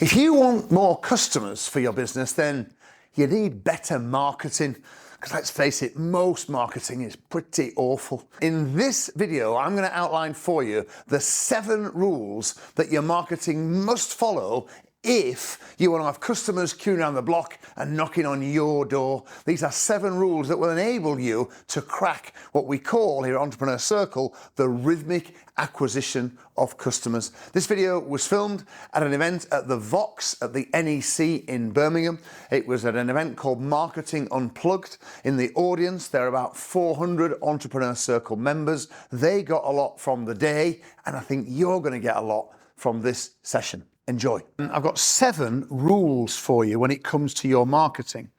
If you want more customers for your business, then you need better marketing. Because let's face it, most marketing is pretty awful. In this video, I'm going to outline for you the 7 rules that your marketing must follow if you want to have customers queuing around the block and knocking on your door. These are 7 rules that will enable you to crack what we call here at Entrepreneur Circle the rhythmic acquisition of customers. This video was filmed at an event at the Vox at the NEC in Birmingham. It was at an event called Marketing Unplugged. In the audience, there are about 400 Entrepreneur Circle members. They got a lot from the day, and I think you're going to get a lot from this session. Enjoy. I've got 7 rules for you when it comes to your marketing.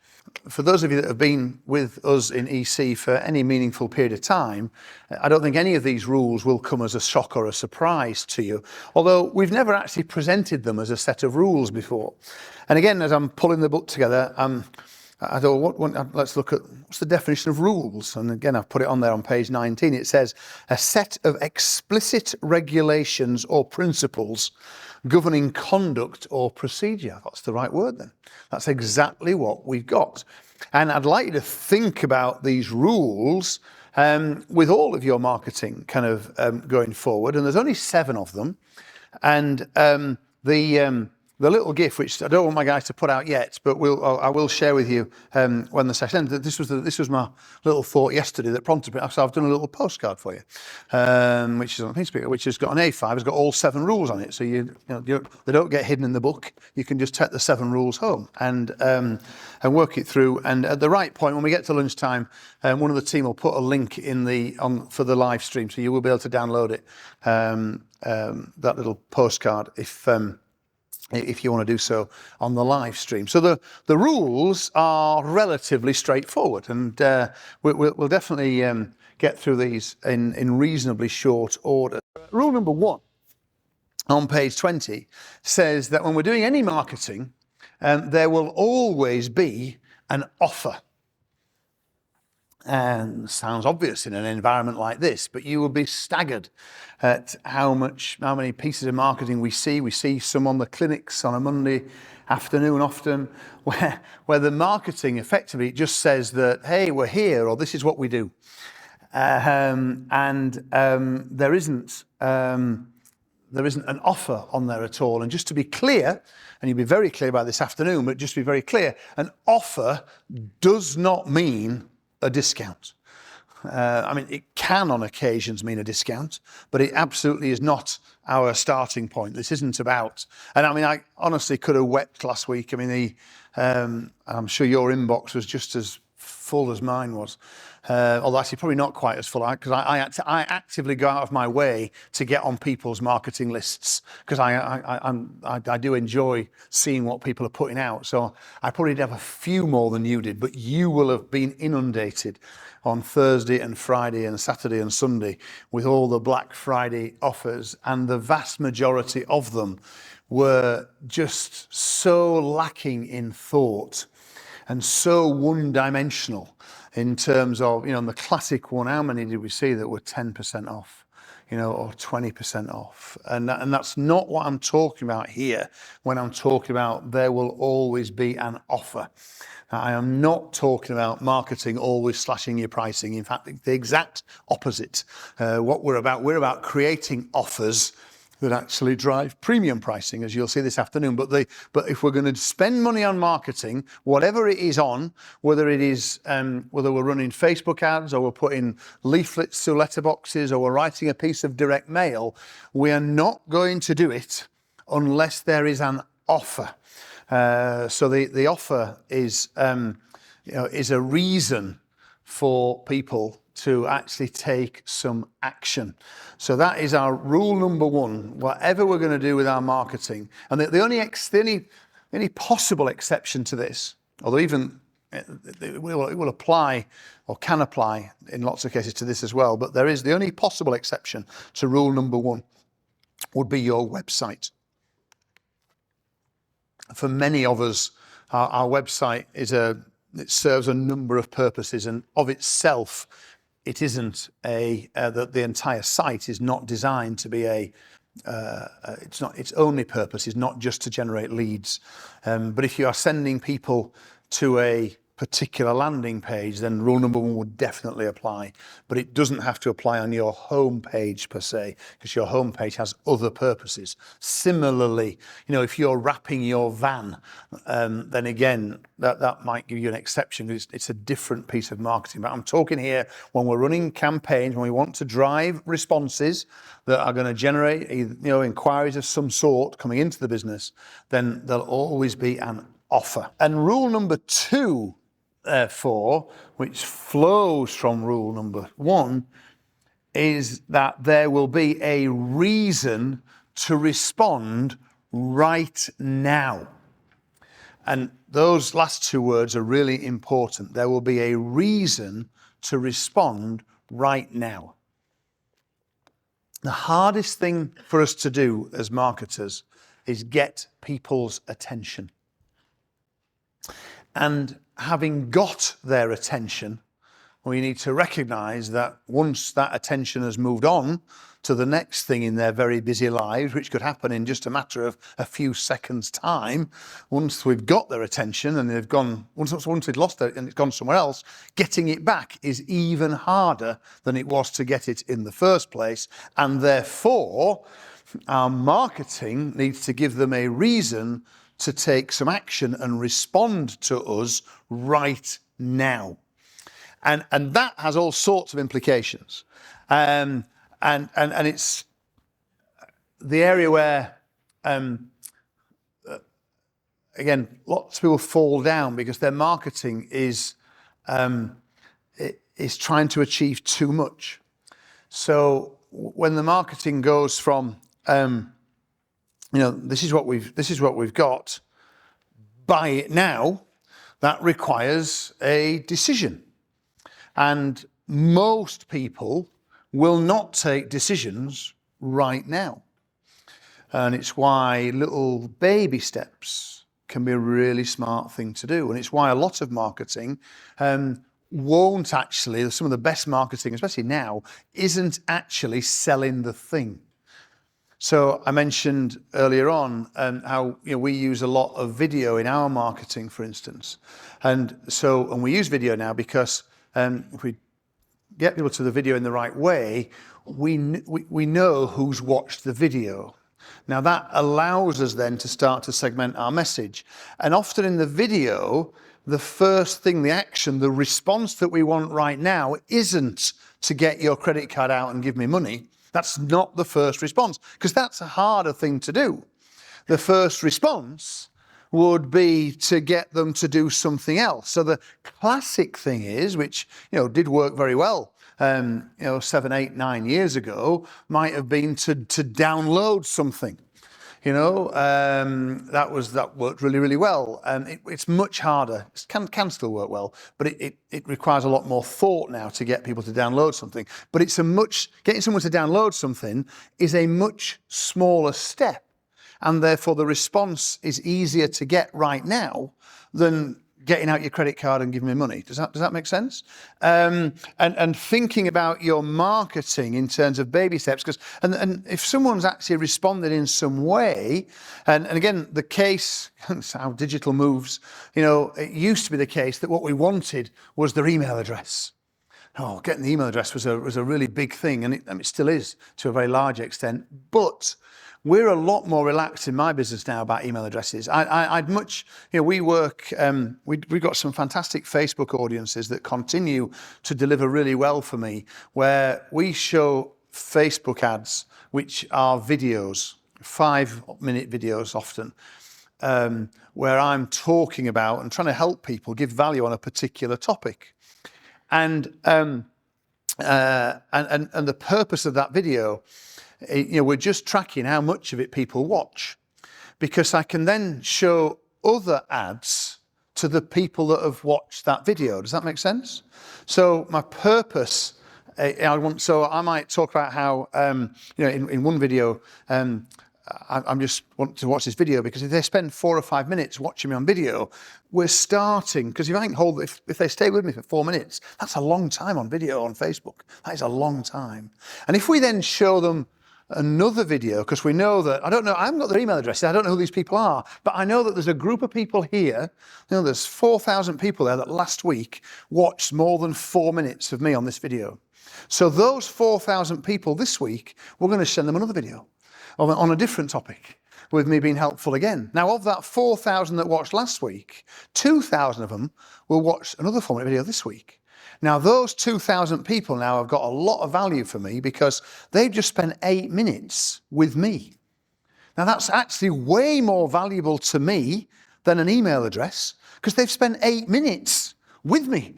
For those of you that have been with us in EC for any meaningful period of time, I don't think any of these rules will come as a shock or a surprise to you, although we've never actually presented them as a set of rules before. And again, as I'm pulling the book together, I thought, let's look at what's the definition of rules. And again, I've put it on there on page 19. It says, a set of explicit regulations or principles governing conduct or procedure. That's the right word then. That's exactly what we've got. And I'd like you to think about these rules with all of your marketing kind of going forward. And there's only 7 of them. And the little GIF, which I don't want my guys to put out yet, but I will share with you when the session ends. This was my little thought yesterday that prompted me. So I've done a little postcard for you, which is on Pinspeaker, which has got an A5, has got all 7 rules on it. So they don't get hidden in the book. You can just take the 7 rules home and work it through. And at the right point, when we get to lunchtime, one of the team will put a link for the live stream, so you will be able to download it. That little postcard if you want to do so on the live stream. So the rules are relatively straightforward, and we'll definitely get through these in reasonably short order. Rule number 1 on page 20 says that when we're doing any marketing, there will always be an offer. And sounds obvious in an environment like this, but you will be staggered at how many pieces of marketing we see. We see some on the clinics on a Monday afternoon often, where the marketing effectively just says that, hey, we're here, or this is what we do. There isn't an offer on there at all. And just to be clear, and you'll be very clear about this afternoon, but just to be very clear, an offer does not mean a discount. It can on occasions mean a discount, but it absolutely is not our starting point. This isn't about, and I honestly could have wept last week. I'm sure your inbox was just as full as mine was. Although actually probably not quite as full, because I actively go out of my way to get on people's marketing lists, because I do enjoy seeing what people are putting out. So I probably did have a few more than you did, but you will have been inundated on Thursday and Friday and Saturday and Sunday with all the Black Friday offers, and the vast majority of them were just so lacking in thought and so one-dimensional in terms of, the classic one, how many did we see that were 10% off, or 20% off? And that's not what I'm talking about here when I'm talking about there will always be an offer. I am not talking about marketing always slashing your pricing. In fact, the exact opposite. What we're about creating offers that actually drive premium pricing, as you'll see this afternoon. But if we're going to spend money on marketing, whatever it is on, whether we're running Facebook ads, or we're putting leaflets through letterboxes, or we're writing a piece of direct mail, we are not going to do it unless there is an offer. So the offer is a reason for people to actually take some action. So that is our rule number 1, whatever we're going to do with our marketing. And the only possible exception to this, although even it will apply or can apply in lots of cases to this as well, but there is the only possible exception to rule number 1 would be your website. For many of us, our website it serves a number of purposes, and of itself, it isn't the entire site is not designed to be a its only purpose is not just to generate leads. But if you are sending people to a particular landing page, then rule number 1 would definitely apply. But it doesn't have to apply on your home page per se, because your home page has other purposes. Similarly, if you're wrapping your van, then again, that might give you an exception, because it's a different piece of marketing. But I'm talking here when we're running campaigns, when we want to drive responses that are going to generate inquiries of some sort coming into the business, then there'll always be an offer. And rule number 2, therefore, which flows from rule number 1, is that there will be a reason to respond right now. And those last 2 words are really important. There will be a reason to respond right now. The hardest thing for us to do as marketers is get people's attention. And having got their attention, we need to recognize that once that attention has moved on to the next thing in their very busy lives, which could happen in just a matter of a few seconds' time, once we've got their attention and they've gone, once we've lost it and it's gone somewhere else, getting it back is even harder than it was to get it in the first place. And therefore, our marketing needs to give them a reason to take some action and respond to us right now. And that has all sorts of implications. And it's the area where, again, lots of people fall down because their marketing is trying to achieve too much. So when the marketing goes from, this is what we've got, buy it now, that requires a decision. And most people will not take decisions right now. And it's why little baby steps can be a really smart thing to do. And it's why a lot of marketing won't actually, some of the best marketing, especially now, isn't actually selling the thing. So I mentioned earlier on how we use a lot of video in our marketing, for instance. And we use video now because if we get people to the video in the right way, we know who's watched the video. Now that allows us then to start to segment our message. And often in the video, the first thing, the action, the response that we want right now isn't to get your credit card out and give me money. That's not the first response, because that's a harder thing to do. The first response would be to get them to do something else. So the classic thing is, which did work very well 7, 8, 9 years ago, might have been to download something. That worked really, really well. It's much harder. It can still work well, but it requires a lot more thought now to get people to download something. But getting someone to download something is a much smaller step, and therefore the response is easier to get right now than getting out your credit card and giving me money. Does that make sense? And thinking about your marketing in terms of baby steps, because and if someone's actually responded in some way, and again, the case, that's how digital moves, it used to be the case that what we wanted was their email address. Oh, getting the email address was a really big thing, and it still is to a very large extent, but we're a lot more relaxed in my business now about email addresses. We work, we've got some fantastic Facebook audiences that continue to deliver really well for me, where we show Facebook ads, which are videos, 5-minute videos often, where I'm talking about and trying to help people give value on a particular topic. And the purpose of that video, we're just tracking how much of it people watch, because I can then show other ads to the people that have watched that video. Does that make sense? So my purpose, I might talk about how, in one video, I'm just want to watch this video because if they spend 4 or 5 minutes watching me on video, we're starting, because if they stay with me for 4 minutes, that's a long time on video on Facebook. That is a long time. And if we then show them another video, because we know that, I haven't got their email addresses, I don't know who these people are, but I know that there's a group of people here, there's 4,000 people there that last week watched more than 4 minutes of me on this video. So those 4,000 people this week, we're going to send them another video on a different topic, with me being helpful again. Now, of that 4,000 that watched last week, 2,000 of them will watch another 4-minute video this week. Now, those 2,000 people now have got a lot of value for me because they've just spent 8 minutes with me. Now, that's actually way more valuable to me than an email address because they've spent 8 minutes with me.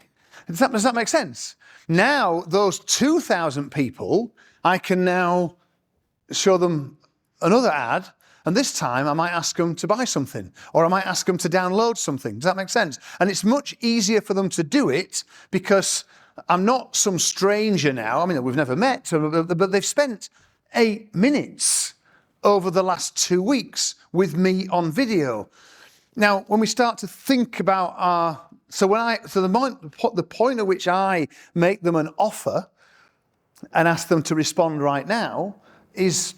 Does that make sense? Now, those 2,000 people, I can now show them another ad, and this time I might ask them to buy something, or I might ask them to download something. Does that make sense? And it's much easier for them to do it because I'm not some stranger now. I mean, we've never met, but they've spent 8 minutes over the last 2 weeks with me on video. Now, when we start to think about the point at which I make them an offer and ask them to respond right now is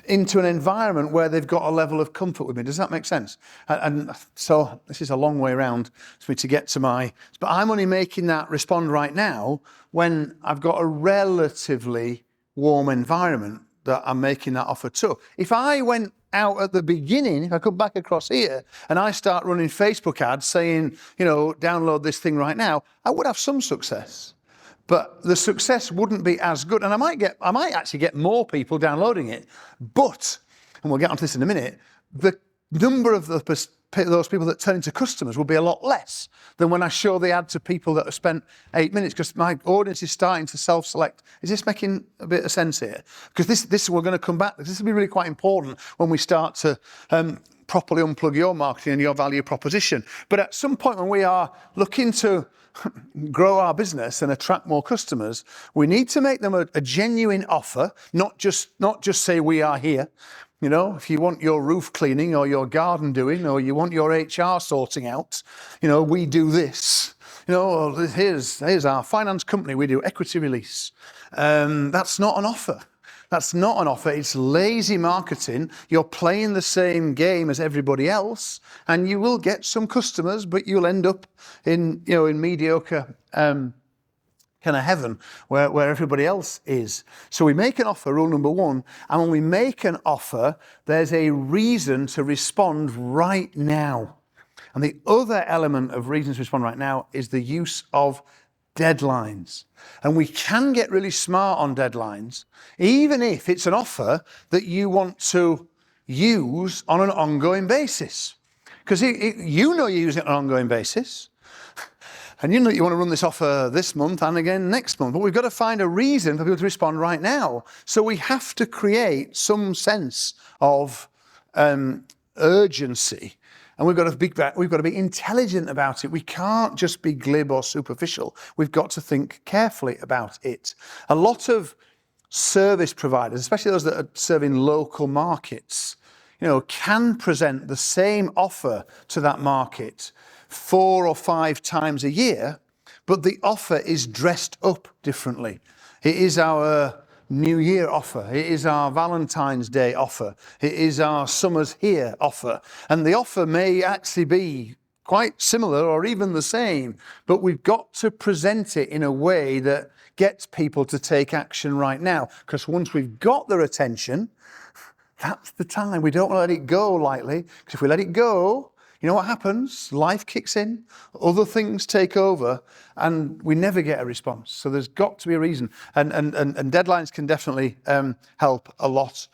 into an environment where they've got a level of comfort with me. Does that make sense? And so this is a long way around for me to get to but I'm only making that respond right now when I've got a relatively warm environment that I'm making that offer to. If I went out at the beginning, if I come back across here and I start running Facebook ads saying, download this thing right now, I would have some success. But the success wouldn't be as good. And I might actually get more people downloading it. But, and we'll get onto this in a minute, the number of those people that turn into customers will be a lot less than when I show the ad to people that have spent 8 minutes, because my audience is starting to self-select. Is this making a bit of sense here? Because this we're going to come back. This will be really quite important when we start to properly unplug your marketing and your value proposition. But at some point when we are looking to grow our business and attract more customers, we need to make them a genuine offer, not just say we are here. If you want your roof cleaning or your garden doing, or you want your HR sorting out, we do this. Here's our finance company, we do equity release. That's not an offer. That's not an offer. It's lazy marketing. You're playing the same game as everybody else, and you will get some customers, but you'll end up in mediocre kind of heaven where everybody else is. So we make an offer, rule number one, and when we make an offer, there's a reason to respond right now. And the other element of reasons to respond right now is the use of deadlines. And we can get really smart on deadlines, even if it's an offer that you want to use on an ongoing basis. Because you're using it on an ongoing basis. And you want to run this offer this month and again next month. But we've got to find a reason for people to respond right now. So we have to create some sense of urgency. And we've got to be intelligent about it. We can't just be glib or superficial. We've got to think carefully about it. A lot of service providers, especially those that are serving local markets, can present the same offer to that market 4 or 5 times a year, but the offer is dressed up differently. It is our New Year offer. It is our Valentine's Day offer. It is our Summer's Here offer. And the offer may actually be quite similar or even the same, but we've got to present it in a way that gets people to take action right now. Because once we've got their attention, that's the time. We don't want to let it go lightly, because if we let it go, you know what happens? Life kicks in, other things take over, and we never get a response. So there's got to be a reason. And deadlines can definitely help a lot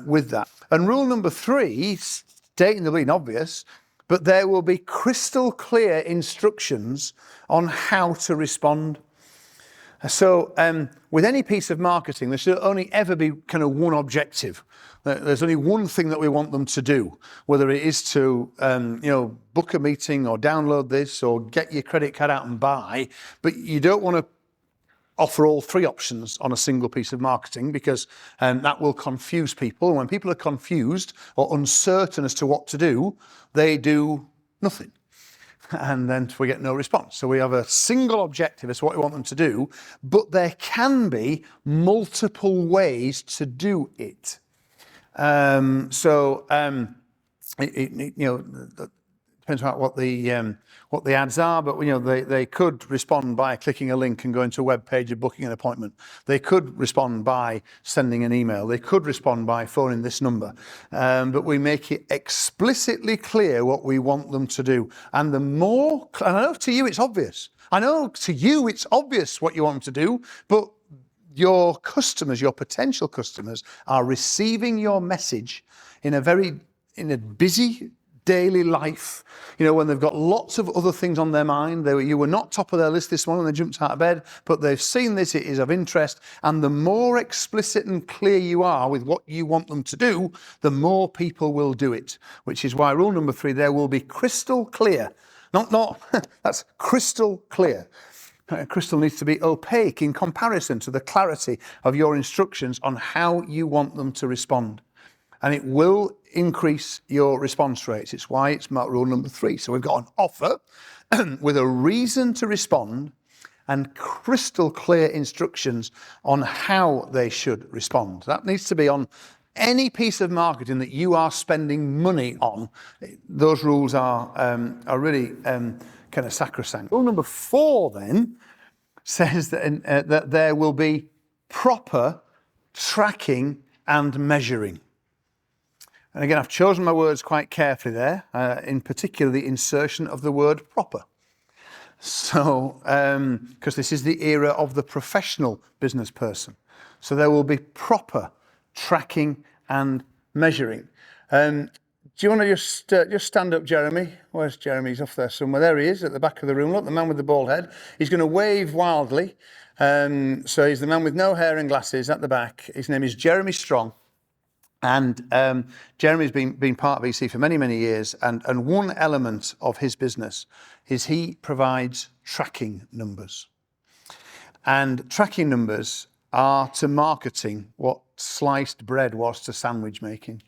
with that. And rule number 3, stating the bleeding obvious, but there will be crystal clear instructions on how to respond. So with any piece of marketing, there should only ever be kind of one objective. There's only one thing that we want them to do, whether it is to book a meeting or download this or get your credit card out and buy. But you don't want to offer all 3 options on a single piece of marketing, because that will confuse people. And when people are confused or uncertain as to what to do, they do nothing. And then we get no response. So we have a single objective as to what we want them to do, but there can be multiple ways to do it. Depends on what the ads are, but they could respond by clicking a link and going to a web page and booking an appointment. They could respond by sending an email. They could respond by phoning this number. But we make it explicitly clear what we want them to do. And and I know to you it's obvious. I know to you it's obvious what you want them to do, but your customers, your potential customers, are receiving your message in a busy daily life, when they've got lots of other things on their mind. You were not top of their list this morning, they jumped out of bed, but they've seen this, it is of interest. And the more explicit and clear you are with what you want them to do, the more people will do it, which is why rule number 3, there will be crystal clear. That's crystal clear. Crystal needs to be opaque in comparison to the clarity of your instructions on how you want them to respond. And it will increase your response rates. It's why it's rule number 3. So we've got an offer with a reason to respond and crystal clear instructions on how they should respond. That needs to be on any piece of marketing that you are spending money on. Those rules are really kind of sacrosanct. Rule number 4 then says that there will be proper tracking and measuring. And again, I've chosen my words quite carefully there, in particular the insertion of the word proper. So, because this is the era of the professional business person. So there will be proper tracking and measuring. Do you want to just stand up, Jeremy? Where's Jeremy? He's off there somewhere. There he is at the back of the room. Look, the man with the bald head. He's going to wave wildly. So he's the man with no hair and glasses at the back. His name is Jeremy Strong. And Jeremy's been part of EC for many, many years. And one element of his business is he provides tracking numbers. And tracking numbers are to marketing what sliced bread was to sandwich making.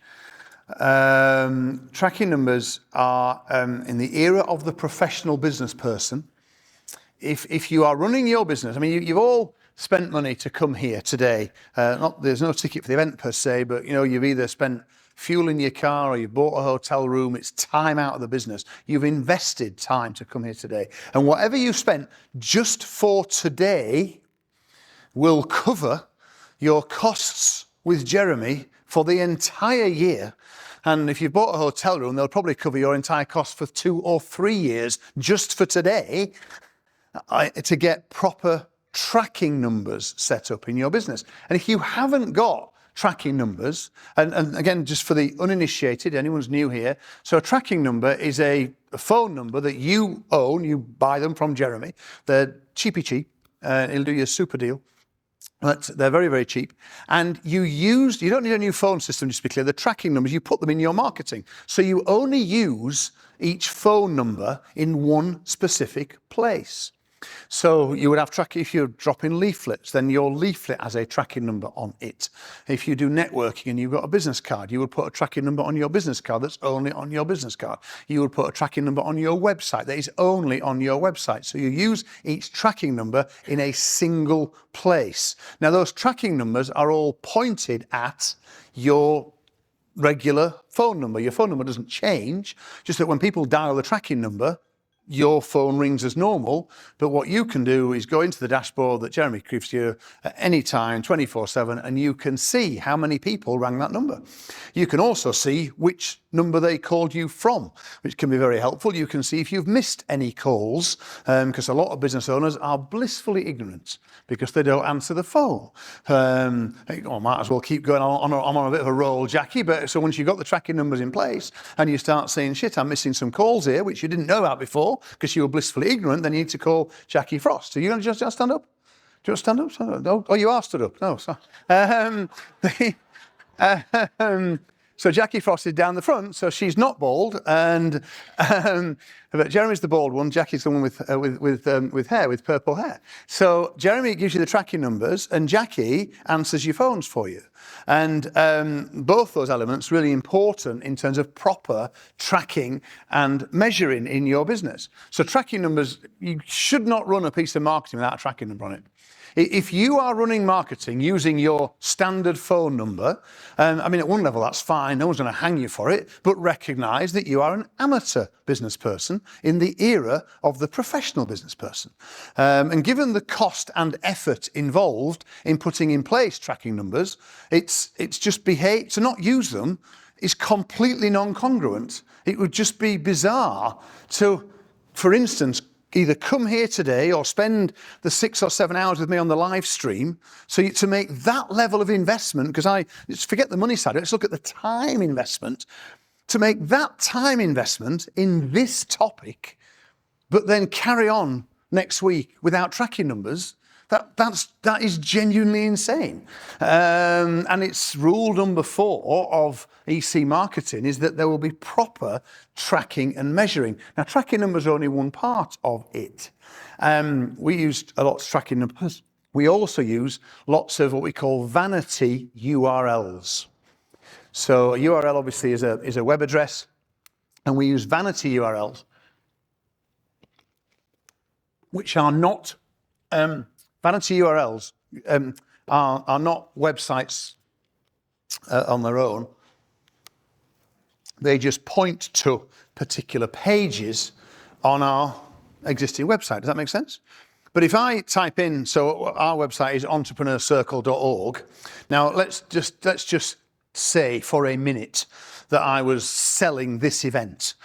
Tracking numbers are in the era of the professional business person. If you are running your business, I mean, you've all spent money to come here today. There's no ticket for the event per se, but you've either spent fuel in your car or you've bought a hotel room. It's time out of the business. You've invested time to come here today. And whatever you've spent just for today will cover your costs with Jeremy for the entire year. And if you've bought a hotel room, they'll probably cover your entire cost for 2 or 3 years just for today to get proper tracking numbers set up in your business. And if you haven't got tracking numbers, and again, just for the uninitiated, anyone's new here, so a tracking number is a phone number that you own, you buy them from Jeremy. They're cheapy cheap, he'll do you a super deal. But they're very, very cheap. And you don't need a new phone system, just to be clear. The tracking numbers, you put them in your marketing. So you only use each phone number in one specific place. So you would have tracking, if you're dropping leaflets, then your leaflet has a tracking number on it. If you do networking and you've got a business card, you would put a tracking number on your business card that's only on your business card. You would put a tracking number on your website that is only on your website. So you use each tracking number in a single place. Now those tracking numbers are all pointed at your regular phone number. Your phone number doesn't change, just that when people dial the tracking number, your phone rings as normal, but what you can do is go into the dashboard that Jeremy gives you at any time, 24/7, and you can see how many people rang that number. You can also see which number they called you from, which can be very helpful. You can see if you've missed any calls, because a lot of business owners are blissfully ignorant because they don't answer the phone. I might as well keep going on. I'm on a bit of a roll, Jackie, but so once you've got the tracking numbers in place and you start saying, shit, I'm missing some calls here, which you didn't know about before, because you were blissfully ignorant, then you need to call Jackie Frost. Are you going to just stand up? Do you want to stand up? Stand up? Oh, you are stood up. No, sorry. So Jackie Frost is down the front, so she's not bald, and but Jeremy's the bald one. Jackie's the one with hair, with purple hair. So Jeremy gives you the tracking numbers, and Jackie answers your phones for you. And both those elements really important in terms of proper tracking and measuring in your business. So tracking numbers, you should not run a piece of marketing without a tracking number on it. If you are running marketing using your standard phone number, I mean, at one level, that's fine. No one's going to hang you for it. But recognize that you are an amateur business person in the era of the professional business person. And given the cost and effort involved in putting in place tracking numbers, it's just to not use them is completely non-congruent. It would just be bizarre to, for instance, either come here today or spend the 6 or 7 hours with me on the live stream. So to make that level of investment, because forget the money side, let's look at the time investment. To make that time investment in this topic, but then carry on next week without tracking numbers, that is genuinely insane. And it's rule number 4 of EC marketing is that there will be proper tracking and measuring. Now, tracking numbers are only one part of it. We used a lot of tracking numbers. We also use lots of what we call vanity URLs. So a URL obviously is a web address, and we use vanity URLs, which are not vanity URLs are not websites on their own. They just point to particular pages on our existing website. Does that make sense? But if I type in, so our website is entrepreneurscircle.org. Now let's just say for a minute that I was selling this event.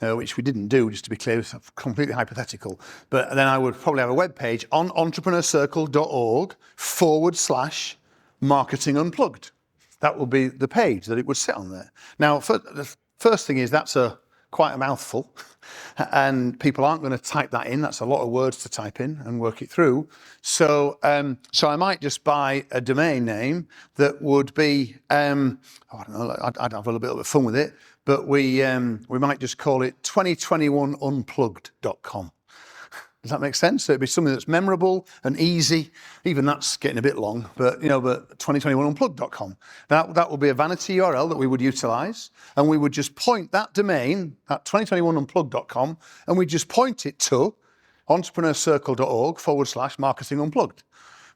Which we didn't do, just to be clear, it's completely hypothetical. But then I would probably have a web page on entrepreneurscircle.org/marketing unplugged. That will be the page that it would sit on there. Now, the first thing is that's quite a mouthful, and people aren't going to type that in. That's a lot of words to type in and work it through. So I might just buy a domain name that would be, I don't know, I'd have a little bit of fun with it. But we might just call it 2021unplugged.com. Does that make sense? So it'd be something that's memorable and easy. Even that's getting a bit long, but 2021unplugged.com. That will be a vanity URL that we would utilize, and we would just point that domain at 2021unplugged.com, and we just point it to entrepreneurscircle.org/marketing unplugged.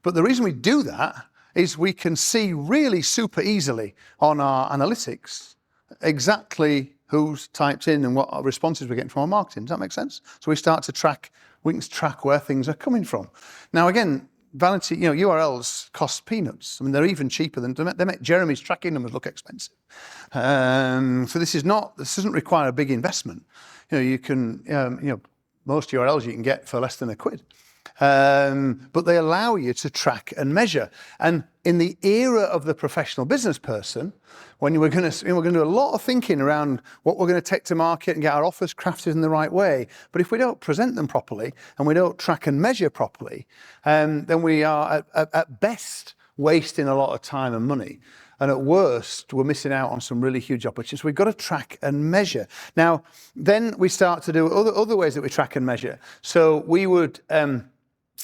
But the reason we do that is we can see really super easily on our analytics exactly who's typed in and what responses we're getting from our marketing. Does that make sense? So we can track where things are coming from. Now, again, vanity, URLs cost peanuts. I mean, they're even cheaper than, they make Jeremy's tracking numbers look expensive. So this doesn't require a big investment. You can, most URLs you can get for less than £1. But they allow you to track and measure. And in the era of the professional business person, when we're going to do a lot of thinking around what we're going to take to market and get our offers crafted in the right way. But if we don't present them properly and we don't track and measure properly, then we are at best wasting a lot of time and money. And at worst, we're missing out on some really huge opportunities. We've got to track and measure. Now, then we start to do other ways that we track and measure. So we would,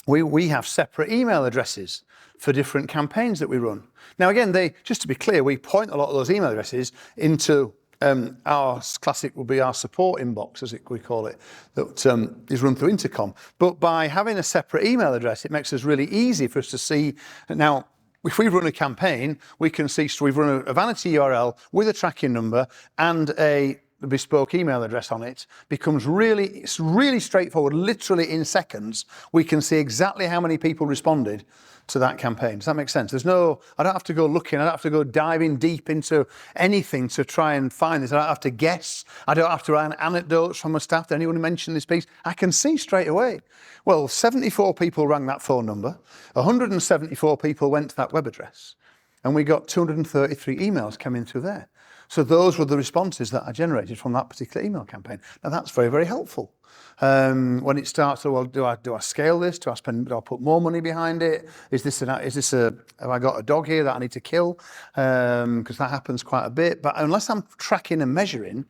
we have separate email addresses for different campaigns that we run. Now, again, just to be clear, we point a lot of those email addresses into our classic will be our support inbox, as we call it, that is run through Intercom. But by having a separate email address, it makes it really easy for us to see. Now, if we run a campaign, we can see, so we've run a vanity URL with a tracking number and a bespoke email address on it. It's really straightforward. Literally in seconds, we can see exactly how many people responded to that campaign. Does that make sense? I don't have to go looking. I don't have to go diving deep into anything to try and find this. I don't have to guess. I don't have to write anecdotes from my staff. Did anyone mention this piece? I can see straight away. Well, 74 people rang that phone number. 174 people went to that web address. And we got 233 emails coming through there. So those were the responses that I generated from that particular email campaign. Now that's very, very helpful. When it starts, well, do I scale this? Do I put more money behind it? Have I got a dog here that I need to kill? Because that happens quite a bit. But unless I'm tracking and measuring,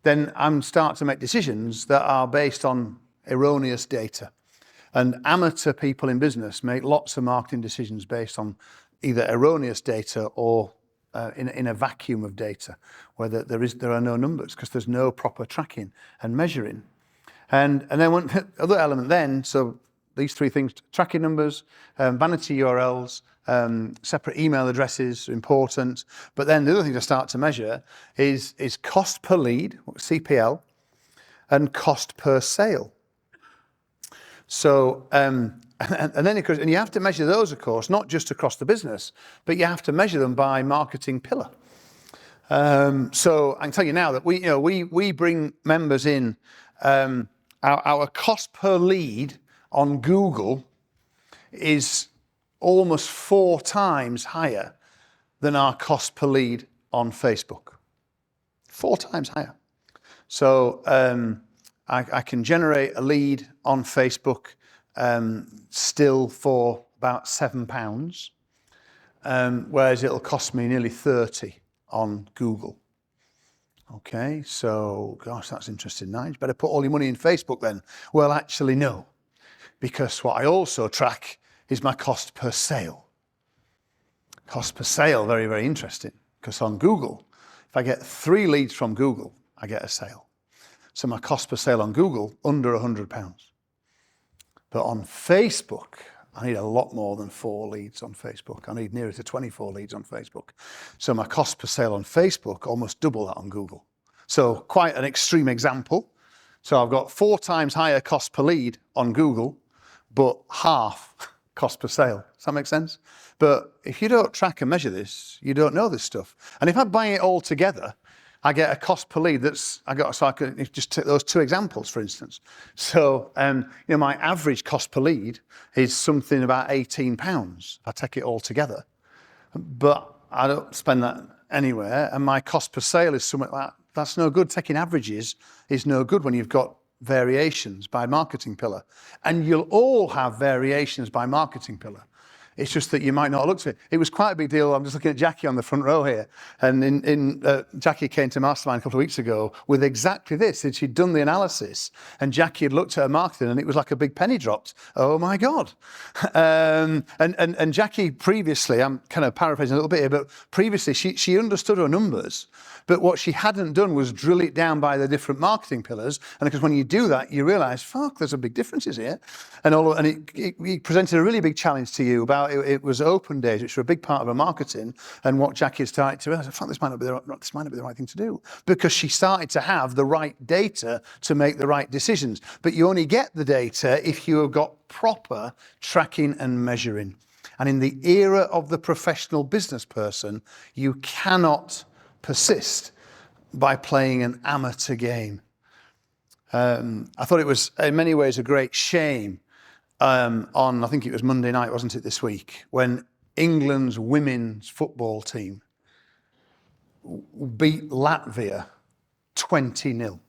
then I'm starting to make decisions that are based on erroneous data. And amateur people in business make lots of marketing decisions based on either erroneous data or in a vacuum of data, where there are no numbers because there's no proper tracking and measuring. And then one other element then, so these three things: tracking numbers, vanity URLs, separate email addresses, important. But then the other thing to start to measure is cost per lead, CPL, and cost per sale. So, and then you have to measure those, of course, not just across the business, but you have to measure them by marketing pillar. So I can tell you now that we bring members in. Our cost per lead on Google is almost 4 times higher than our cost per lead on Facebook. 4 times higher. So I can generate a lead on Facebook still for about £7, whereas it'll cost me nearly 30 on Google. Okay, so gosh, that's interesting. Nigel, better put all your money in Facebook then. Well, actually, no, because what I also track is my cost per sale. Cost per sale, very, very interesting, because on Google, if I get 3 leads from Google, I get a sale. So my cost per sale on Google, under £100. But on Facebook, I need a lot more than 4 leads on Facebook. I need nearer to 24 leads on Facebook. So my cost per sale on Facebook, almost double that on Google. So quite an extreme example. So I've got 4 times higher cost per lead on Google, but half cost per sale. Does that make sense? But if you don't track and measure this, you don't know this stuff. And if I buy it all together, I get a cost per lead so I can just take those 2 examples, for instance. So, my average cost per lead is something about £18 if I take it all together. But I don't spend that anywhere, and my cost per sale is something like that. That's no good. Taking averages is no good when you've got variations by marketing pillar. And you'll all have variations by marketing pillar. It's just that you might not look to it. It was quite a big deal. I'm just looking at Jackie on the front row here. And Jackie came to Mastermind a couple of weeks ago with exactly this. She'd done the analysis, and Jackie had looked at her marketing, and it was like a big penny dropped. Oh my God. And Jackie previously, I'm kind of paraphrasing a little bit here, but previously she understood her numbers. But what she hadn't done was drill it down by the different marketing pillars. And because when you do that, you realize, fuck, there's a big differences here. And it presented a really big challenge to you about it was open days, which were a big part of her marketing. And what Jackie had started to realize, fuck, this might not be the right thing to do. Because she started to have the right data to make the right decisions. But you only get the data if you have got proper tracking and measuring. And in the era of the professional business person, you cannot persist by playing an amateur game. I thought it was in many ways a great shame on, I think it was Monday night, wasn't it, this week, when England's women's football team beat Latvia 20-0.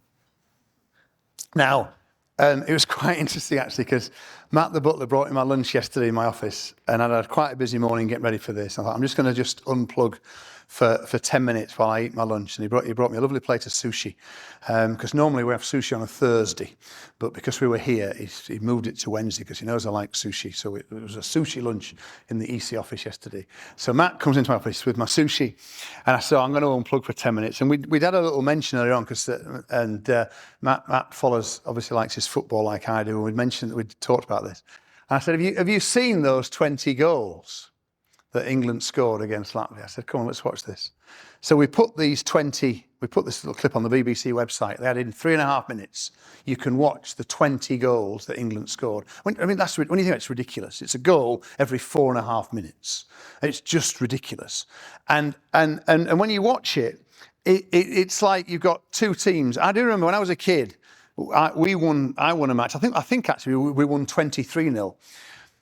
Now, it was quite interesting actually, because Matt the butler brought in my lunch yesterday in my office, and I'd had quite a busy morning getting ready for this. I thought, I'm just going to unplug for 10 minutes while I eat my lunch. And he brought me a lovely plate of sushi, because normally we have sushi on a Thursday, but because we were here, he moved it to Wednesday because he knows I like sushi. So it was a sushi lunch in the EC office yesterday. So Matt comes into my office with my sushi, and I said, I'm going to unplug for 10 minutes. And we'd had a little mention earlier on, Matt follows, obviously likes his football like I do, and we'd talked about this. And I said, have you seen those 20 goals that England scored against Latvia? I said, come on, let's watch this. So we put this little clip on the BBC website. They had in 3.5 minutes, you can watch the 20 goals that England scored. When you think it's ridiculous. It's a goal every 4.5 minutes. It's just ridiculous. And when you watch it, it's like you've got 2 teams. I do remember when I was a kid, I won a match. I think actually we won 23-0.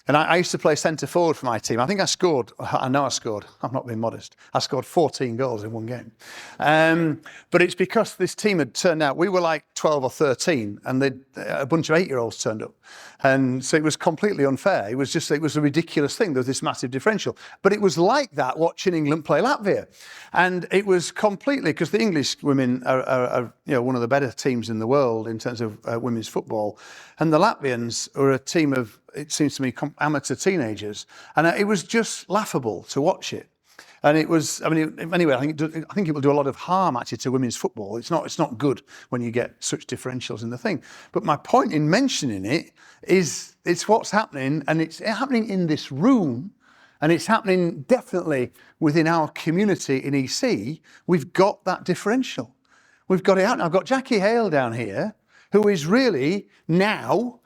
And I used to play centre forward for my team. I think I scored. I'm not being modest. I scored 14 goals in one game. But it's because this team had turned out, we were like 12 or 13, and a bunch of 8-year-olds turned up. And so it was completely unfair. It was a ridiculous thing. There was this massive differential. But it was like that watching England play Latvia. And it was completely, because the English women are one of the better teams in the world in terms of women's football. And the Latvians are a team of, it seems to me, amateur teenagers. And it was just laughable to watch it. And it was, anyway, I think it will do a lot of harm actually to women's football. It's not good when you get such differentials in the thing. But my point in mentioning it is it's what's happening, and it's happening in this room, and it's happening definitely within our community in EC. We've got that differential. We've got it out. I've got Jackie Hale down here, who is really now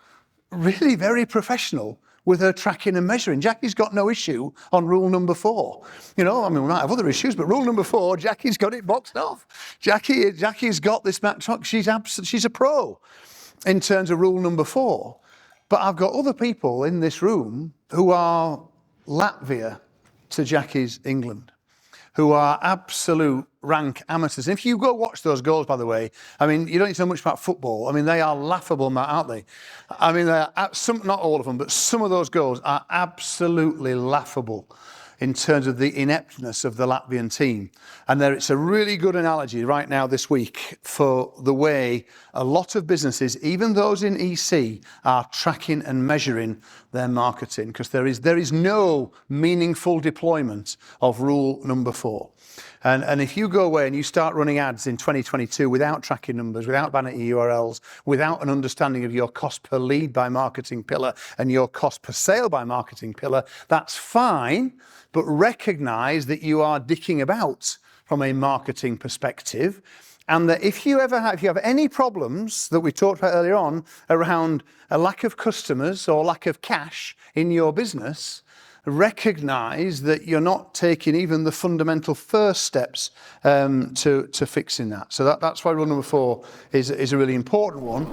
really very professional with her tracking and measuring. Jackie's got no issue on rule number 4. We might have other issues, but rule number 4, Jackie's got it boxed off. Jackie's got this map truck. She's a pro in terms of rule number 4. But I've got other people in this room who are Latvia to Jackie's England, who are absolute rank amateurs. And if you go watch those goals, by the way, you don't need to know much about football. They are laughable, Matt, aren't they? Not all of them, but some of those goals are absolutely laughable in terms of the ineptness of the Latvian team. And it's a really good analogy right now this week for the way a lot of businesses, even those in EC, are tracking and measuring their marketing, because there is no meaningful deployment of rule number 4. And if you go away and you start running ads in 2022 without tracking numbers, without vanity URLs, without an understanding of your cost per lead by marketing pillar and your cost per sale by marketing pillar, that's fine, but recognize that you are dicking about from a marketing perspective. And that if you have any problems that we talked about earlier on around a lack of customers or lack of cash in your business, recognize that you're not taking even the fundamental first steps to fixing that. So that's why rule number 4 is a really important one.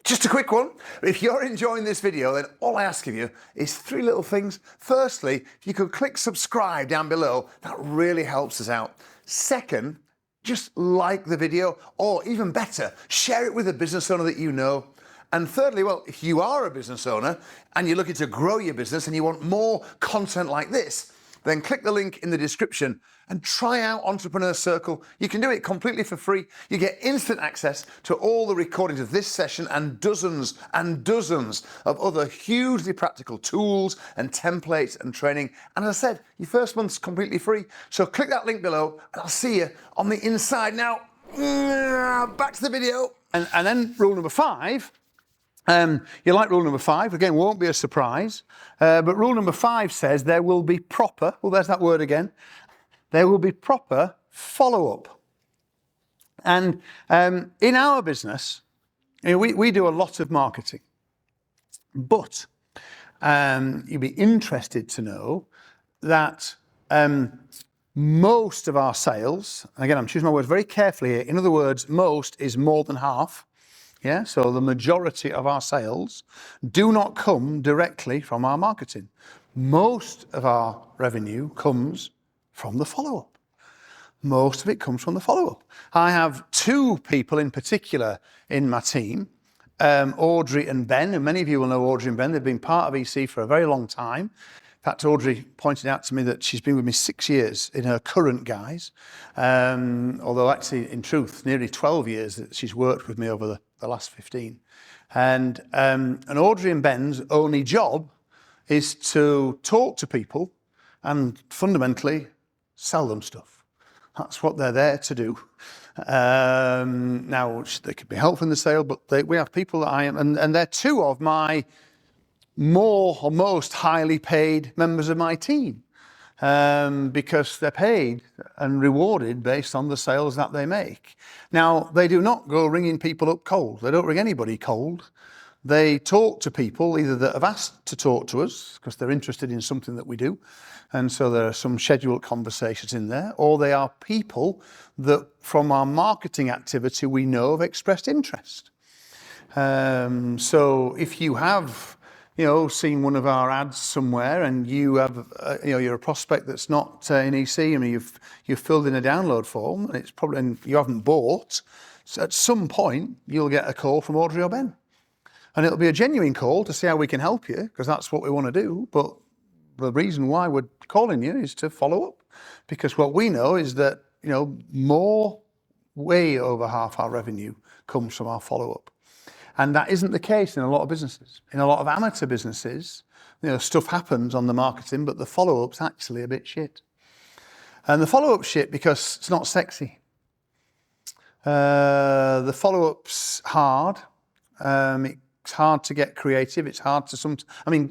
Just a quick one. If you're enjoying this video, then all I ask of you is 3 little things. Firstly, if you could click subscribe down below, that really helps us out. Second, just like the video, or even better, share it with a business owner that you know. And thirdly, well, if you are a business owner and you're looking to grow your business and you want more content like this, then click the link in the description and try out Entrepreneur Circle. You can do it completely for free. You get instant access to all the recordings of this session and dozens of other hugely practical tools and templates and training. And as I said, your first month's completely free. So click that link below and I'll see you on the inside. Now, back to the video. And then rule number 5. You like rule number 5, again, won't be a surprise. But rule number 5 says there will be proper, well, there's that word again, there will be proper follow-up. And in our business, we do a lot of marketing. But you'd be interested to know that most of our sales, and again, I'm choosing my words very carefully here, in other words, most is more than half. Yeah, so the majority of our sales do not come directly from our marketing. Most of our revenue comes from the follow-up. Most of it comes from the follow-up. I have 2 people in particular in my team, Audrey and Ben, and many of you will know Audrey and Ben. They've been part of EC for a very long time. In fact, Audrey pointed out to me that she's been with me 6 years in her current guise, although actually, in truth, nearly 12 years that she's worked with me over the last 15. And Audrey and Ben's only job is to talk to people and fundamentally sell them stuff. That's what they're there to do. Now, they could be helpful in the sale, but we have people that and they're 2 of my more or most highly paid members of my team, because they're paid and rewarded based on the sales that they make. Now, they do not go ringing people up cold. They don't ring anybody cold. They talk to people either that have asked to talk to us because they're interested in something that we do, and so there are some scheduled conversations in there, or they are people that from our marketing activity we know have expressed interest. So if you have seen one of our ads somewhere and you have, you're a prospect that's not in EC, you've filled in a download form and it's probably, and you haven't bought, so at some point you'll get a call from Audrey or Ben. And it'll be a genuine call to see how we can help you, because that's what we want to do. But the reason why we're calling you is to follow up, because what we know is that, way over half our revenue comes from our follow-up. And that isn't the case in a lot of businesses. In a lot of amateur businesses, stuff happens on the marketing, but the follow-up's actually a bit shit. And the follow-up shit because it's not sexy. The follow-up's hard. It's hard to get creative. It's hard to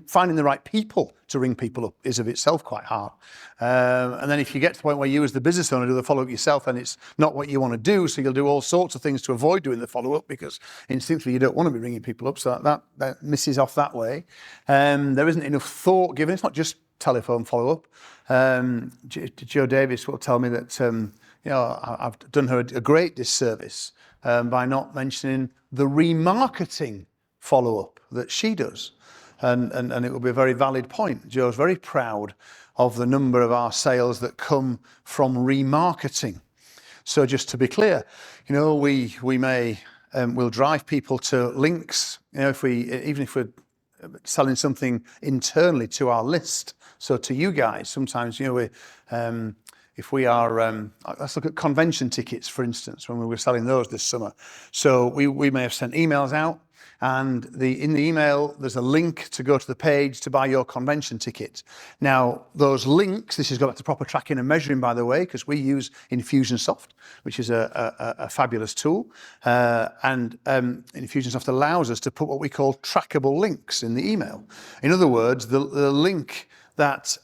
finding the right people to ring people up is of itself quite hard. And then if you get to the point where you as the business owner do the follow-up yourself and it's not what you want to do, so you'll do all sorts of things to avoid doing the follow-up because instinctively you don't want to be ringing people up, so that misses off that way. There isn't enough thought given. It's not just telephone follow-up. Joe Davis will tell me that I've done her a great disservice by not mentioning the remarketing follow-up that she does. And it will be a very valid point. Joe's very proud of the number of our sales that come from remarketing. So just to be clear, we'll drive people to links, even if we're selling something internally to our list. So to you guys, sometimes, if we are, let's look at convention tickets, for instance, when we were selling those this summer. So we may have sent emails out, and in the email, there's a link to go to the page to buy your convention ticket. Now, those links, this has got back to proper tracking and measuring, by the way, because we use Infusionsoft, which is a fabulous tool. And Infusionsoft allows us to put what we call trackable links in the email. In other words, the link that...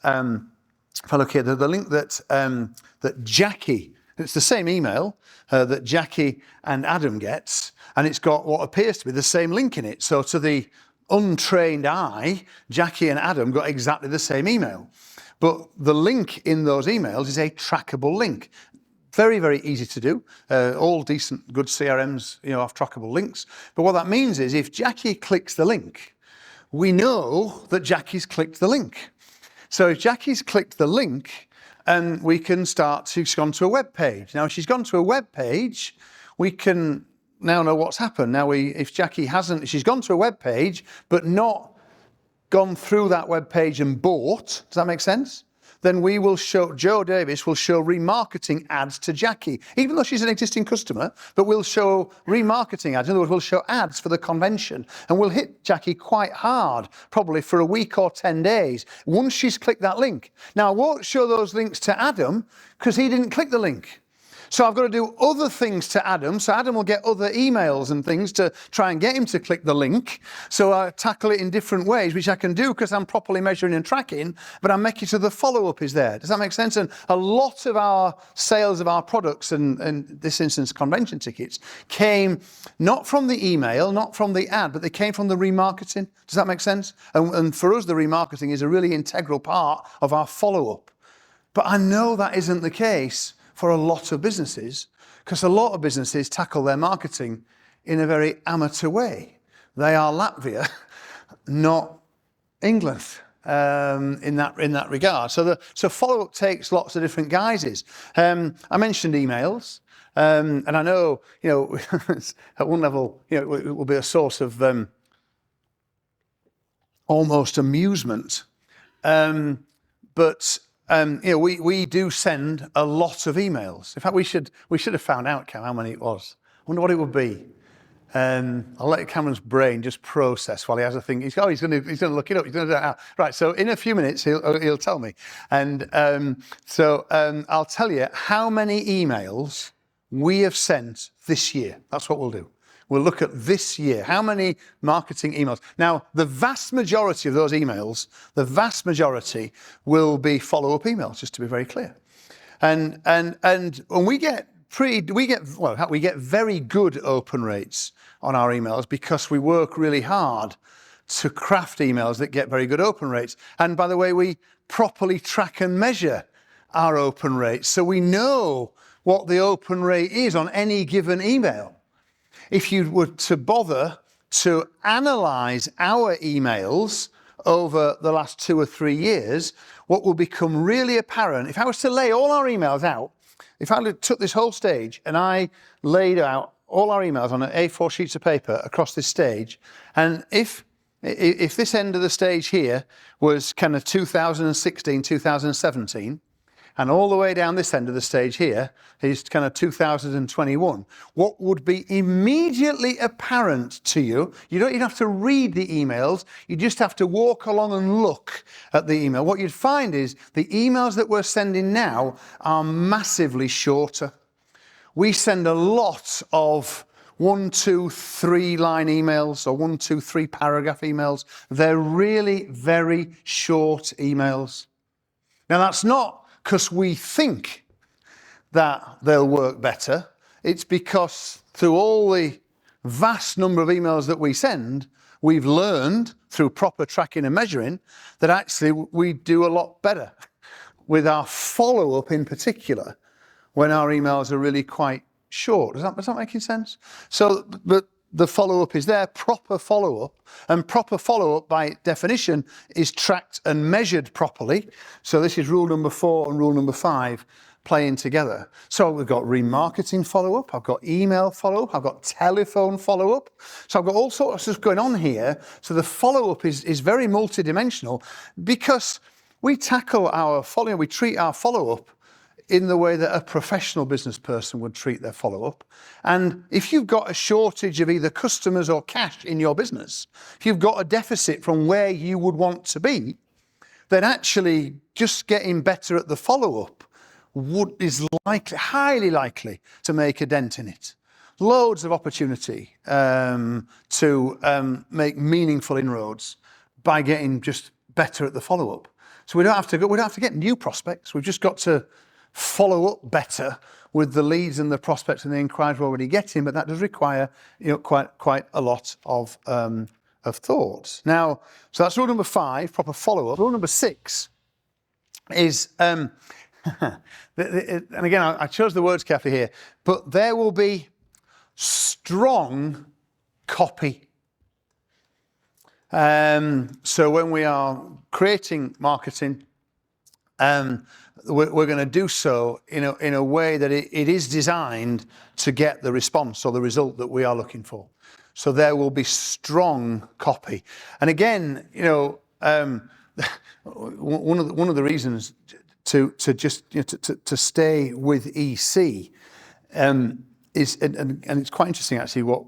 If I look here, the link that Jackie, it's the same email that Jackie and Adam gets, and it's got what appears to be the same link in it. So to the untrained eye, Jackie and Adam got exactly the same email. But the link in those emails is a trackable link. Very, very easy to do. All decent, good CRMs, have trackable links. But what that means is if Jackie clicks the link, we know that Jackie's clicked the link. So if Jackie's clicked the link, and we can she's gone to a web page. Now, if she's gone to a web page, we can now know what's happened. Now, if she's gone to a web page, but not gone through that web page and bought, does that make sense? Then Joe Davis will show remarketing ads to Jackie, even though she's an existing customer, but we'll show remarketing ads. In other words, we'll show ads for the convention, and we'll hit Jackie quite hard, probably for a week or 10 days, once she's clicked that link. Now, I won't show those links to Adam, because he didn't click the link. So I've got to do other things to Adam. So Adam will get other emails and things to try and get him to click the link. So I tackle it in different ways, which I can do because I'm properly measuring and tracking, but I'm making sure the follow-up is there. Does that make sense? And a lot of our sales of our products, and in this instance, convention tickets, came not from the email, not from the ad, but they came from the remarketing. Does that make sense? And for us, the remarketing is a really integral part of our follow-up. But I know that isn't the case for a lot of businesses, because a lot of businesses tackle their marketing in a very amateur way. They are Latvia, not England, in that regard. So follow-up takes lots of different guises. I mentioned emails, and I know, at one level, it will be a source of almost amusement, but we do send a lot of emails. In fact, we should have found out, Cam, how many it was. I wonder what it would be. I'll let Cameron's brain just process while he has a think. He's going to look it up. He's going to do it out. Right. So in a few minutes he'll tell me, and I'll tell you how many emails we have sent this year. That's what we'll do. We'll look at this year. How many marketing emails? Now, the vast majority of those emails, the vast majority will be follow-up emails, just to be very clear. And when we get very good open rates on our emails because we work really hard to craft emails that get very good open rates. And by the way, we properly track and measure our open rates, so we know what the open rate is on any given email. If you were to bother to analyze our emails over the last 2 or 3 years, what will become really apparent, if I was to lay all our emails out, if I took this whole stage and I laid out all our emails on A4 sheets of paper across this stage, and if this end of the stage here was kind of 2016, 2017, and all the way down this end of the stage here is kind of 2021. What would be immediately apparent to you, you don't even have to read the emails, you just have to walk along and look at the email. What you'd find is the emails that we're sending now are massively shorter. We send a lot of 1, 2, 3 line emails or 1, 2, 3 paragraph emails. They're really very short emails. Now that's not because we think that they'll work better. It's because through all the vast number of emails that we send, we've learned through proper tracking and measuring that actually we do a lot better with our follow-up in particular when our emails are really quite short. Is that making sense? So the follow-up is there, proper follow-up, and proper follow-up by definition is tracked and measured properly. So this is rule number 4 and rule number 5 playing together. So we've got remarketing follow-up, I've got email follow-up, I've got telephone follow-up. So I've got all sorts of stuff going on here. So the follow-up is very multidimensional because we tackle our follow-up, we treat our follow-up in the way that a professional business person would treat their follow-up. And if you've got a shortage of either customers or cash in your business, if you've got a deficit from where you would want to be, then actually just getting better at the follow-up is likely, highly likely to make a dent in it. Loads of opportunity to make meaningful inroads by getting just better at the follow-up. So we don't have to get new prospects. We've just got to follow up better with the leads and the prospects and the inquiries we're already getting, but that does require, quite a lot of thought. Now, so that's rule number 5, proper follow-up. Rule number 6 is, and again, I chose the words carefully here, but there will be strong copy. So when we are creating marketing, we're going to do so in a way that it is designed to get the response or the result that we are looking for. So there will be strong copy. And again, one of the reasons to stay with EC is, and it's quite interesting actually what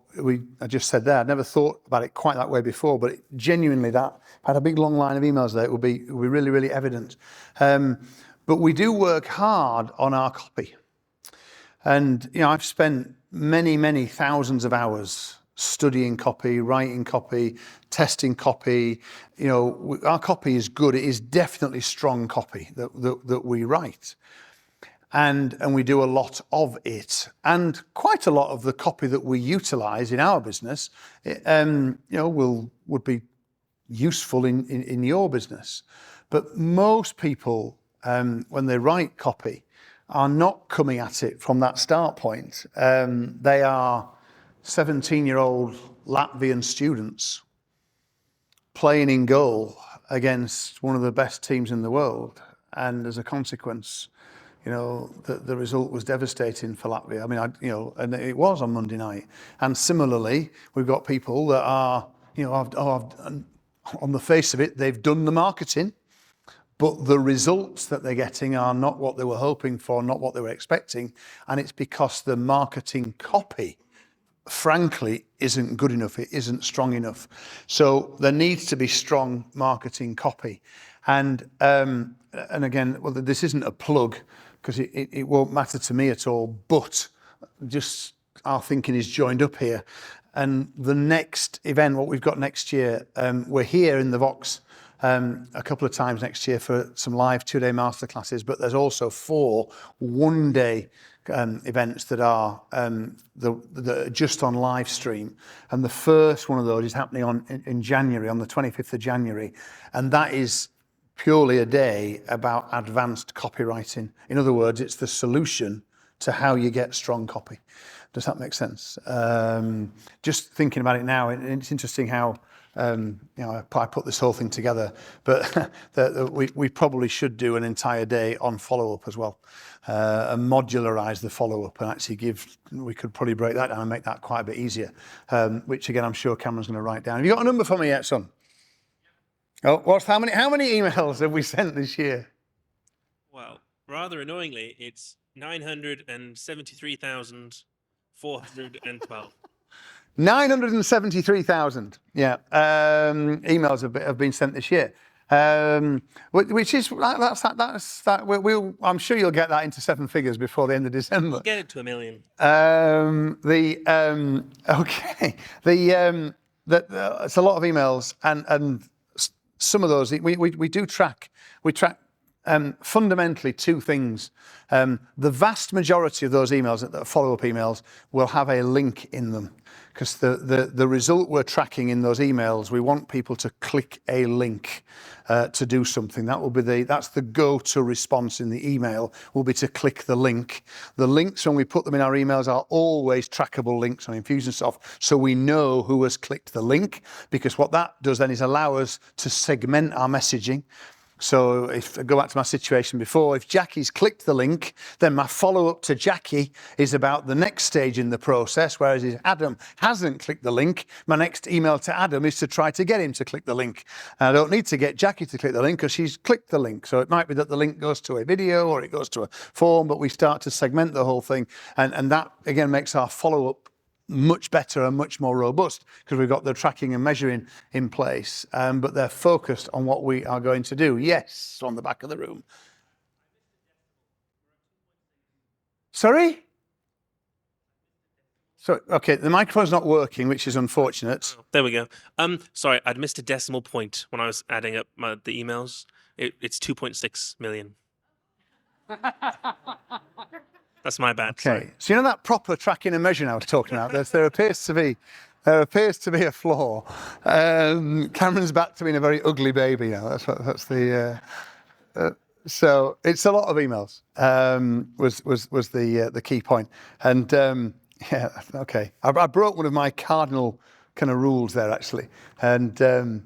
I just said there. I'd never thought about it quite that way before, but genuinely that I had a big long line of emails there. It would be really, really evident. But we do work hard on our copy. And, I've spent many, many thousands of hours studying copy, writing copy, testing copy. Our copy is good. It is definitely strong copy that we write. And we do a lot of it. And quite a lot of the copy that we utilize in our business, would be useful in your business. But most people, when they write copy, are not coming at it from that start point. They are 17-year-old Latvian students playing in goal against one of the best teams in the world. And as a consequence, the result was devastating for Latvia. I mean, and it was on Monday night. And similarly, we've got people that are, on the face of it, they've done the marketing, but the results that they're getting are not what they were hoping for, not what they were expecting. And it's because the marketing copy, frankly, isn't good enough. It isn't strong enough. So there needs to be strong marketing copy. And again, well, this isn't a plug because it won't matter to me at all, but just our thinking is joined up here. And the next event, what we've got next year, we're here in the Vox a couple of times next year for some live 2-day masterclasses, but there's also 4 one-day events that are just on live stream. And the first one of those is happening in January, on the 25th of January. And that is purely a day about advanced copywriting. In other words, it's the solution to how you get strong copy. Does that make sense? Just thinking about it now, it's interesting how I put this whole thing together, but we probably should do an entire day on follow-up as well, and modularize the follow-up and actually we could probably break that down and make that quite a bit easier, which again, I'm sure Cameron's going to write down. Have you got a number for me yet, son? Oh, how many emails have we sent this year? Well, Rather annoyingly, it's 973,412. 973,000, yeah, emails have been sent this year, which is that's that. I'm sure you'll get that into seven figures before the end of December. We'll get it to 1 million. Okay, it's a lot of emails, and some of those we do track. We track fundamentally two things. The vast majority of those emails, the follow-up emails, will have a link in them. Because the result we're tracking in those emails, we want people to click a link to do something. That's the go-to response in the email, will be to click the link. The links, when we put them in our emails, are always trackable links on Infusionsoft, so we know who has clicked the link, because what that does then is allow us to segment our messaging. So if I go back to my situation before, if Jackie's clicked the link, then my follow-up to Jackie is about the next stage in the process, whereas if Adam hasn't clicked the link, my next email to Adam is to try to get him to click the link. And I don't need to get Jackie to click the link because she's clicked the link. So it might be that the link goes to a video or it goes to a form, but we start to segment the whole thing. And that, again, makes our follow-up much better and much more robust because we've got the tracking and measuring in place, but they're focused on what we are going to do. Yes, on the back of the room. Sorry? So, okay, the microphone's not working, which is unfortunate. Oh, there we go. Sorry, I'd missed a decimal point when I was adding up the emails. It's 2.6 million. That's my bad. Okay, sorry. So you know that proper tracking and measuring I was talking about? There appears to be a flaw. Cameron's back to being a very ugly baby now. So it's a lot of emails. Was the key point. And yeah, okay. I broke one of my cardinal kind of rules there actually, and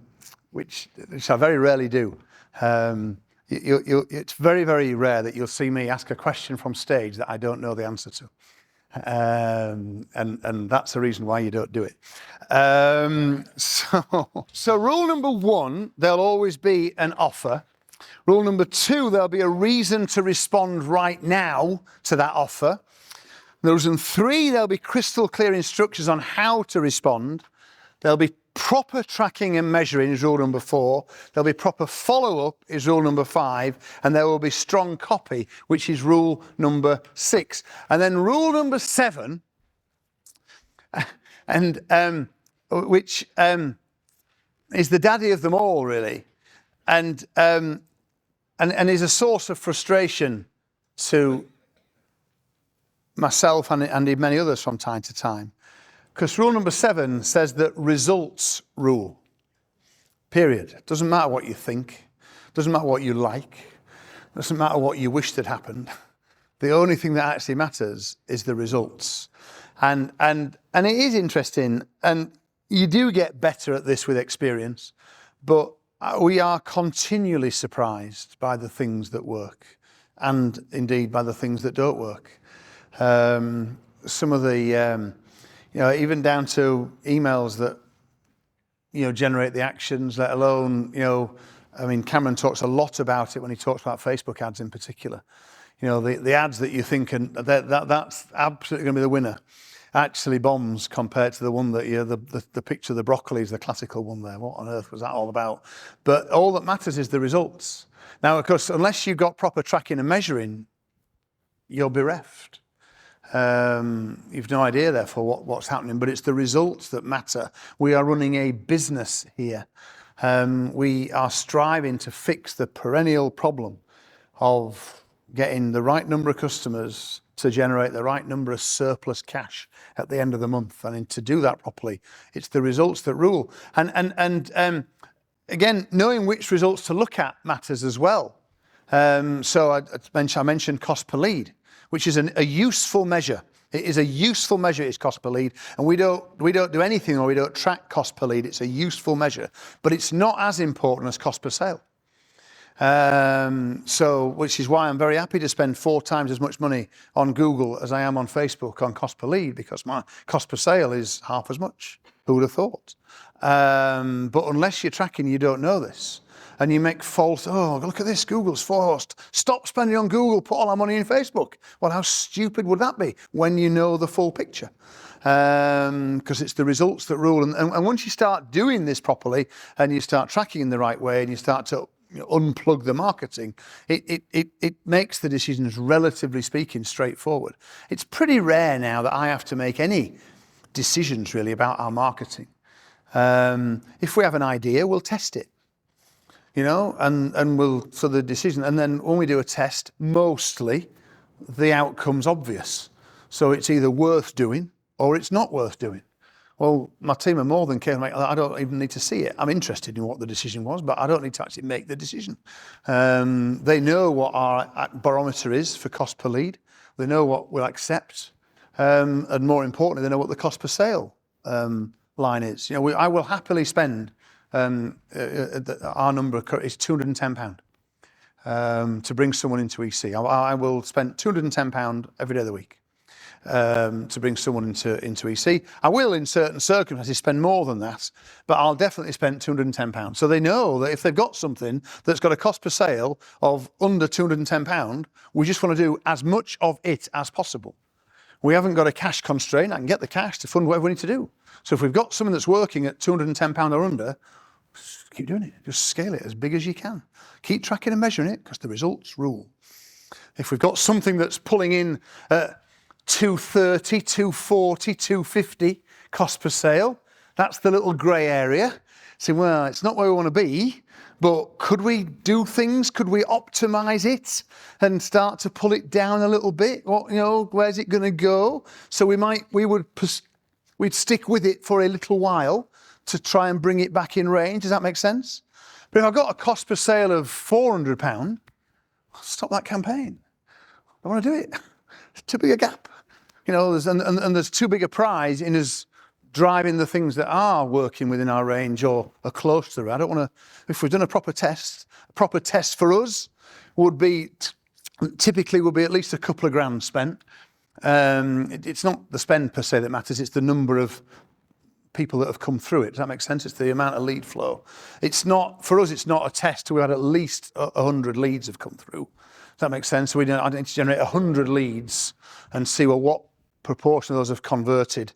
which I very rarely do. It's very, very rare that you'll see me ask a question from stage that I don't know the answer to. And that's the reason why you don't do it. So rule number one, there'll always be an offer. Rule number two, there'll be a reason to respond right now to that offer. Reason three, there'll be crystal clear instructions on how to respond. There'll be proper tracking and measuring is rule number 4. There'll be proper follow-up is rule number 5. And there will be strong copy, which is rule number 6. And then rule number 7, which is the daddy of them all, really, and is a source of frustration to myself and indeed many others from time to time. Because rule number 7 says that results rule, period. It doesn't matter what you think, doesn't matter what you like, doesn't matter what you wish had happened. The only thing that actually matters is the results. And it is interesting, and you do get better at this with experience, but we are continually surprised by the things that work, and indeed by the things that don't work. Some of the even down to emails that, generate the actions, let alone, Cameron talks a lot about it when he talks about Facebook ads in particular. The ads that you think, that's absolutely going to be the winner, actually bombs compared to the one that, the picture of the broccoli is the classical one there. What on earth was that all about? But all that matters is the results. Now, of course, unless you've got proper tracking and measuring, you're bereft. You've no idea, therefore, what's happening, but it's the results that matter. We are running a business here. We are striving to fix the perennial problem of getting the right number of customers to generate the right number of surplus cash at the end of the month. And to do that properly, it's the results that rule. And again, knowing which results to look at matters as well. So I mentioned cost per lead, which is a useful measure. It is a useful measure, is cost per lead. And we don't do anything, or we don't track cost per lead. It's a useful measure, but it's not as important as cost per sale. Which is why I'm very happy to spend 4 times as much money on Google as I am on Facebook on cost per lead, because my cost per sale is half as much. Who would have thought? But unless you're tracking, you don't know this. And you make false, oh, look at this, Google's forced. Stop spending on Google, put all our money in Facebook. Well, how stupid would that be when you know the full picture? Because it's the results that rule. And once you start doing this properly and you start tracking in the right way and you start to unplug the marketing, it makes the decisions, relatively speaking, straightforward. It's pretty rare now that I have to make any decisions really about our marketing. If we have an idea, we'll test it. And so the decision, and then when we do a test, mostly the outcome's obvious. So it's either worth doing or it's not worth doing. Well, my team are more than capable. I don't even need to see it. I'm interested in what the decision was, but I don't need to actually make the decision. They know what our barometer is for cost per lead. They know what we'll accept. And more importantly, they know what the cost per sale line is. I will happily spend, our number is £210 to bring someone into EC. I will spend £210 every day of the week to bring someone into EC. I will, in certain circumstances, spend more than that, but I'll definitely spend £210. So they know that if they've got something that's got a cost per sale of under £210, we just want to do as much of it as possible. We haven't got a cash constraint. I can get the cash to fund whatever we need to do. So if we've got something that's working at £210 or under, just keep doing it. Just scale it as big as you can. Keep tracking and measuring it, because the results rule. If we've got something that's pulling in at 230, 240, 250 cost per sale, that's the little grey area. Say, well, it's not where we want to be, but could we do things? Could we optimize it and start to pull it down a little bit? Where's it going to go? So we'd stick with it for a little while to try and bring it back in range. Does that make sense? But if I've got a cost per sale of £400, I'll stop that campaign. I don't want to do it. It's too big a gap. There's too big a prize in us driving the things that are working within our range or are close to it. I don't want to, if we've done a proper test for us typically would be at least a couple of grand spent. It's not the spend per se that matters, it's the number of people that have come through it. Does that make sense? It's the amount of lead flow. For us, it's not a test. We had at least 100 leads have come through. Does that make sense? So I need to generate 100 leads and see, what proportion of those have converted.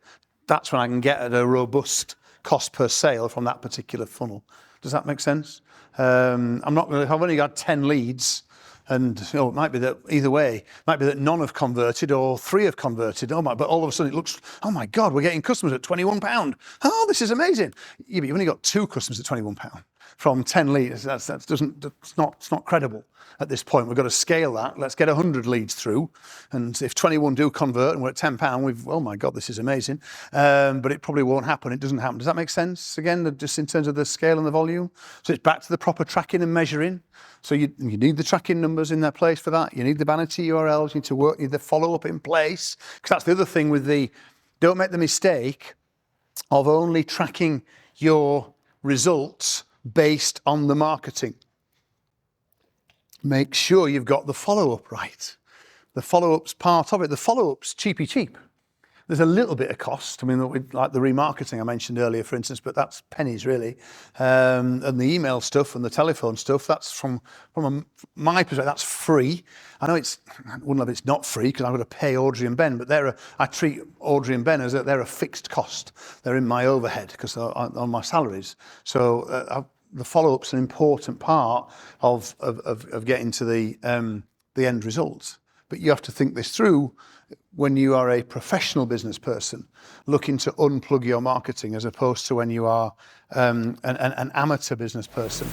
That's when I can get at a robust cost per sale from that particular funnel. Does that make sense? I've only got 10 leads, and it might be that either way, it might be that none have converted or 3 have converted. But all of a sudden it looks, oh my God, we're getting customers at £21. Oh, this is amazing. Yeah, but you've only got 2 customers at £21 from 10 leads. It's not credible at this point. We've got to scale that. Let's get 100 leads through. And if 21 do convert and we're at £10, oh my God, this is amazing. But it probably won't happen. It doesn't happen. Does that make sense? Again, just in terms of the scale and the volume. So it's back to the proper tracking and measuring. So you need the tracking numbers in their place for that. You need the vanity URLs. You need the follow-up in place. Because that's the other thing with don't make the mistake of only tracking your results based on the marketing. Make sure you've got the follow-up right. The follow-up's part of it. The follow-up's cheapy. There's a little bit of cost. Like the remarketing I mentioned earlier, for instance, but that's pennies really. And the email stuff and the telephone stuff, that's from my perspective, that's free. I know it's not free because I've got to pay Audrey and Ben, but I treat Audrey and Ben as they're a fixed cost. They're in my overhead because they're on my salaries. So the follow-up's an important part of getting to the end result. But you have to think this through when you are a professional business person looking to unplug your marketing, as opposed to when you are an amateur business person.